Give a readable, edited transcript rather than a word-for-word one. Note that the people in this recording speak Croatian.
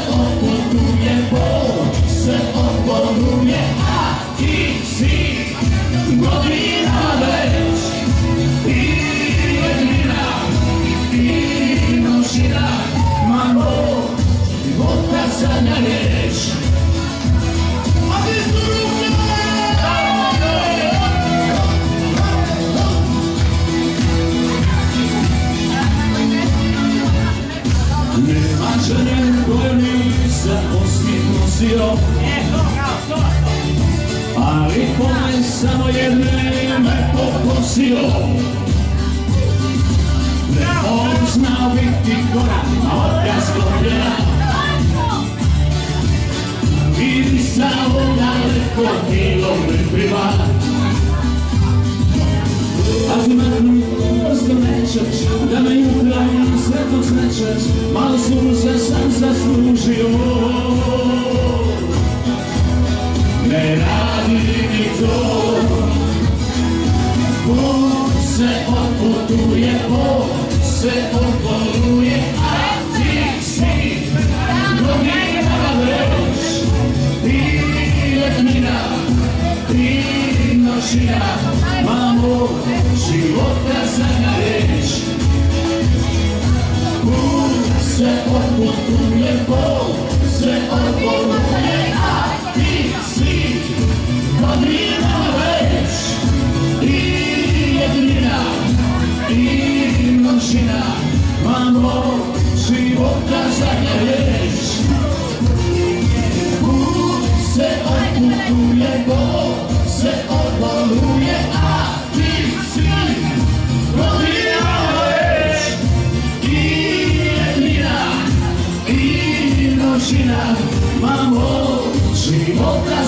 odputuje, Bog se odporuje, a ti si godina već. I jednina, i nošina, mamo, života zadnja riječ. A ti su ruke! Nema žene koje nisam osmijeh nosio, ali kome samo jedne me pokosio. Prepoznao bih ti korak, a otkaz godina, vidi samo daleko bilo pripriva. A ti meni prosto nećeš da me jutra sretno srećeš, malo suze sam zaslužio. Ne radi mi to, Bog se odputuje, Bog se odporuje, a ti si godina već. Ti jednina, ti nošina, mamo, života zadnja riječ. Bog se odputuje, Bog se odporuje, a ti si godina već. I jednina, i nošina, mamo, života zadnja riječ. Bog se odputuje, Bog se odporuje, a ti si godina već. I jednina, i nošina, mamo, života